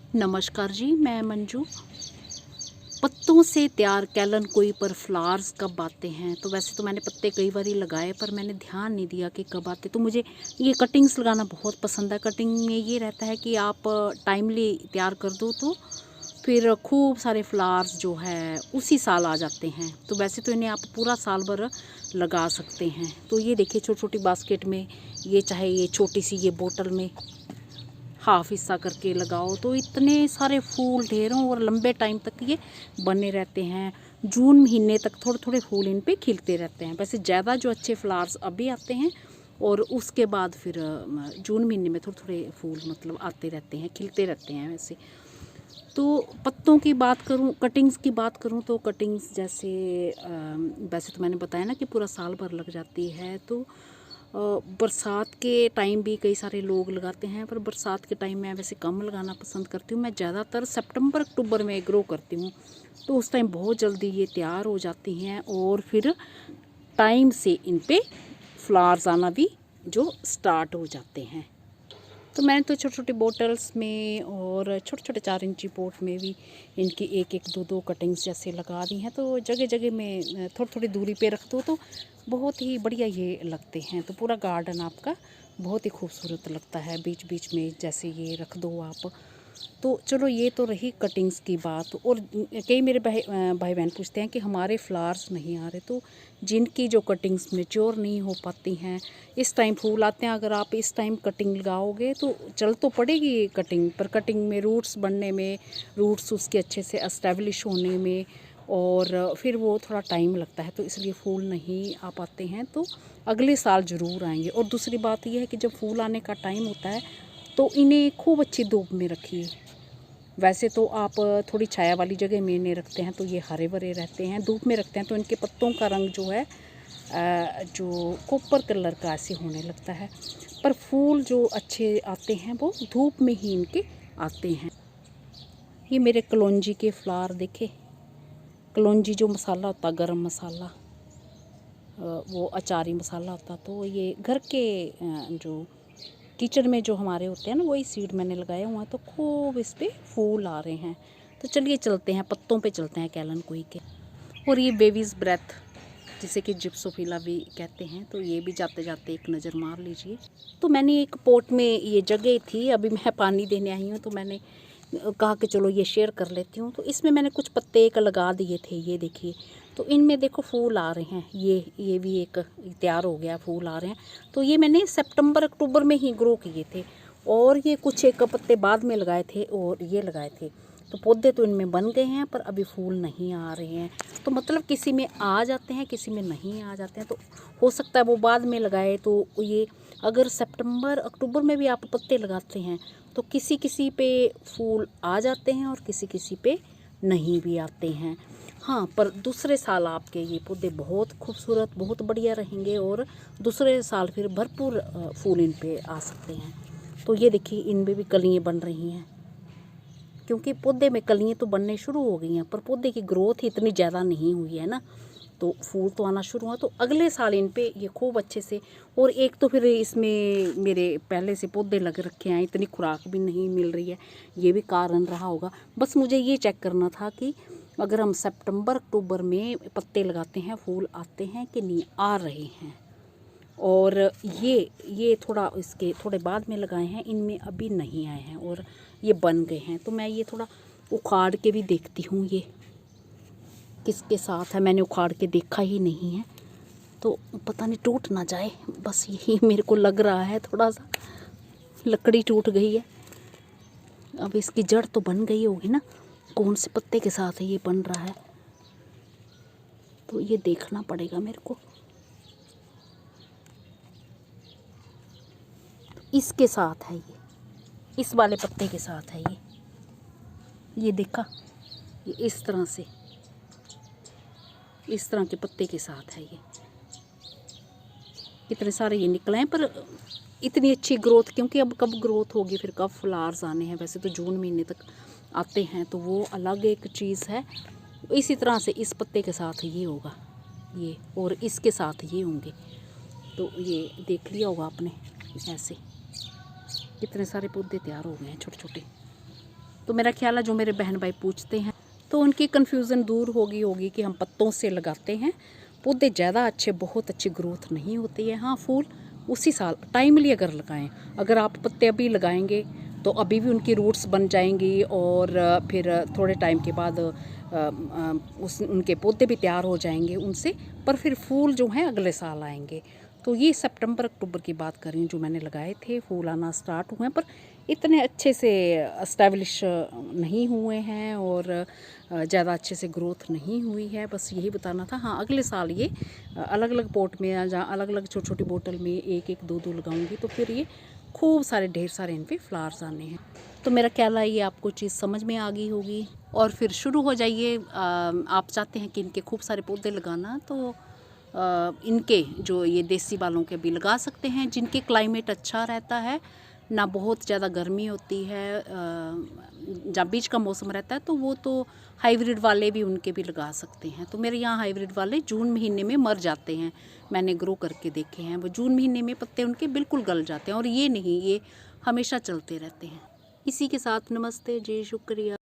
नमस्कार जी, मैं मंजू। पत्तों से तैयार कैलन कोई पर फ्लावर्स कब आते हैं? तो वैसे तो मैंने पत्ते कई बार ही लगाए, पर मैंने ध्यान नहीं दिया कि कब आते। तो मुझे ये कटिंग्स लगाना बहुत पसंद है। कटिंग में ये रहता है कि आप टाइमली तैयार कर दो तो फिर खूब सारे फ्लावर्स जो है उसी साल आ जाते हैं। तो वैसे तो इन्हें आप पूरा साल भर लगा सकते हैं। तो ये देखिए, छोटी छोटी बास्केट में, ये चाहे ये छोटी सी ये बोतल में हाफ हिस्सा करके लगाओ तो इतने सारे फूल ढेरों और लंबे टाइम तक ये बने रहते हैं। जून महीने तक थोड़े थोड़े फूल इन पे खिलते रहते हैं। वैसे ज़्यादा जो अच्छे फ्लावर्स अभी आते हैं और उसके बाद फिर जून महीने में थोड़े थोड़े फूल मतलब आते रहते हैं, खिलते रहते हैं। वैसे तो पत्तों की बात करूं, कटिंग्स की बात करूं तो कटिंग्स जैसे वैसे तो मैंने बताया ना कि पूरा साल भर लग जाती है। तो बरसात के टाइम भी कई सारे लोग लगाते हैं, पर बरसात के टाइम मैं वैसे कम लगाना पसंद करती हूँ। मैं ज़्यादातर सितंबर अक्टूबर में ग्रो करती हूँ, तो उस टाइम बहुत जल्दी ये तैयार हो जाती हैं और फिर टाइम से इन पे फ्लावर्स आना भी जो स्टार्ट हो जाते हैं। तो मैंने तो छोटे छोटे बोटल्स में और छोटे छोटे 4 इंची पॉट में भी इनकी एक एक दो दो कटिंग्स जैसे लगा दी हैं। तो जगह जगह में थोड़ी थोड़ी दूरी पे रख दो तो बहुत ही बढ़िया ये लगते हैं। तो पूरा गार्डन आपका बहुत ही खूबसूरत लगता है। बीच बीच में जैसे ये रख दो आप। तो चलो, ये तो रही कटिंग्स की बात। और कई मेरे भाई बहन पूछते हैं कि हमारे फ्लावर्स नहीं आ रहे। तो जिनकी जो कटिंग्स मैच्योर नहीं हो पाती हैं, इस टाइम फूल आते हैं, अगर आप इस टाइम कटिंग लगाओगे तो चल तो पड़ेगी कटिंग, पर कटिंग में रूट्स बनने में, रूट्स उसके अच्छे से एस्टेब्लिश होने में और फिर वो थोड़ा टाइम लगता है। तो इसलिए फूल नहीं आ पाते हैं। तो अगले साल ज़रूर आएंगे। और दूसरी बात यह है कि जब फूल आने का टाइम होता है तो इन्हें खूब अच्छी धूप में रखिए। वैसे तो आप थोड़ी छाया वाली जगह में इन्हें रखते हैं तो ये हरे भरे रहते हैं। धूप में रखते हैं तो इनके पत्तों का रंग जो है जो कॉपर कलर का ऐसे होने लगता है। पर फूल जो अच्छे आते हैं वो धूप में ही इनके आते हैं। ये मेरे कलौंजी के फ्लावर देखे। कलौंजी जो मसाला होता, गरम मसाला, वो अचारी मसाला होता, तो ये घर के जो किचन में जो हमारे होते हैं ना, वही सीड मैंने लगाए हुए हैं। तो खूब इस पे फूल आ रहे हैं। तो चलिए चलते हैं, पत्तों पे चलते हैं कैलन कोई के। और ये बेबीज़ ब्रेथ, जिसे कि जिप्सोफिला भी कहते हैं, तो ये भी जाते जाते एक नज़र मार लीजिए। तो मैंने एक पॉट में, ये जगह थी, अभी मैं पानी देने आई हूँ तो मैंने कहा कि चलो ये शेयर कर लेती हूँ। तो इसमें मैंने कुछ पत्ते एक लगा दिए थे, ये देखिए। तो इनमें देखो फूल आ रहे हैं। ये भी एक तैयार हो गया, फूल आ रहे हैं। तो ये मैंने सितंबर अक्टूबर में ही ग्रो किए थे और ये कुछ एक पत्ते बाद में लगाए थे और ये लगाए थे। तो पौधे तो इनमें बन गए हैं पर अभी फूल नहीं आ रहे हैं। तो मतलब किसी में आ जाते हैं, किसी में नहीं आ जाते हैं। तो हो सकता है वो बाद में लगाए। तो ये अगर सितंबर अक्टूबर में भी आप पत्ते लगाते हैं तो किसी किसी पे फूल आ जाते हैं और किसी किसी पे नहीं भी आते हैं। हाँ, पर दूसरे साल आपके ये पौधे बहुत खूबसूरत, बहुत बढ़िया रहेंगे और दूसरे साल फिर भरपूर फूल इन पे आ सकते हैं। तो ये देखिए, इनमें भी कलियाँ बन रही हैं, क्योंकि पौधे में कलियाँ तो बनने शुरू हो गई हैं, पर पौधे की ग्रोथ ही इतनी ज़्यादा नहीं हुई है ना। तो फूल तो आना शुरू हुआ। तो अगले साल इन पे ये खूब अच्छे से। और एक तो फिर इसमें मेरे पहले से पौधे लग रखे हैं, इतनी खुराक भी नहीं मिल रही है, ये भी कारण रहा होगा। बस मुझे ये चेक करना था कि अगर हम सितंबर अक्टूबर में पत्ते लगाते हैं, फूल आते हैं कि नहीं आ रहे हैं। और ये थोड़ा इसके थोड़े बाद में लगाए हैं, इनमें अभी नहीं आए हैं और ये बन गए हैं। तो मैं ये थोड़ा उखाड़ के भी देखती हूँ ये किसके साथ है। मैंने उखाड़ के देखा ही नहीं है, तो पता नहीं टूट ना जाए, बस यही मेरे को लग रहा है। थोड़ा सा लकड़ी टूट गई है। अब इसकी जड़ तो बन गई होगी ना, कौन से पत्ते के साथ है ये बन रहा है, तो ये देखना पड़ेगा मेरे को। इसके साथ है ये, इस वाले पत्ते के साथ है ये देखा, ये इस तरह से, इस तरह के पत्ते के साथ है ये। इतने सारे ये निकले हैं, पर इतनी अच्छी ग्रोथ, क्योंकि अब कब ग्रोथ होगी, फिर कब फ्लावर्स आने हैं। वैसे तो जून महीने तक आते हैं, तो वो अलग एक चीज़ है। इसी तरह से इस पत्ते के साथ ये होगा ये, और इसके साथ ये होंगे। तो ये देख लिया होगा आपने, ऐसे कितने सारे पौधे तैयार हो गए हैं छोटे छोटे। तो मेरा ख्याल है जो मेरे बहन भाई पूछते हैं तो उनकी कन्फ्यूज़न दूर होगी कि हम पत्तों से लगाते हैं। पौधे ज़्यादा अच्छे, बहुत अच्छी ग्रोथ नहीं होती है। हाँ, फूल उसी साल टाइमली अगर लगाएं। अगर आप पत्ते अभी लगाएंगे तो अभी भी उनकी रूट्स बन जाएंगी और फिर थोड़े टाइम के बाद उनके पौधे भी तैयार हो जाएंगे उनसे, पर फिर फूल जो हैं अगले साल आएंगे। तो ये सितंबर अक्टूबर की बात कर रही हूँ जो मैंने लगाए थे, फूल आना स्टार्ट हुए हैं, पर इतने अच्छे से एस्टेब्लिश नहीं हुए हैं और ज़्यादा अच्छे से ग्रोथ नहीं हुई है। बस यही बताना था। हाँ, अगले साल ये अलग अलग पॉट में या जहाँ अलग अलग छोटी छोटी बोतल में एक एक दो दो लगाऊंगी तो फिर ये खूब सारे ढेर सारे इन पे फ्लावर्स आने हैं। तो मेरा ख्याल है ये आपको चीज़ समझ में आ गई होगी और फिर शुरू हो जाइए। आप चाहते हैं कि इनके खूब सारे पौधे लगाना तो इनके जो ये देसी वालों के भी लगा सकते हैं, जिनके क्लाइमेट अच्छा रहता है, ना बहुत ज़्यादा गर्मी होती है, जब बीच का मौसम रहता है, तो वो तो हाइब्रिड वाले भी उनके भी लगा सकते हैं। तो मेरे यहाँ हाइब्रिड वाले जून महीने में मर जाते हैं, मैंने ग्रो करके देखे हैं। वो जून महीने में पत्ते उनके बिल्कुल गल जाते हैं और ये नहीं, ये हमेशा चलते रहते हैं। इसी के साथ नमस्ते जी, शुक्रिया।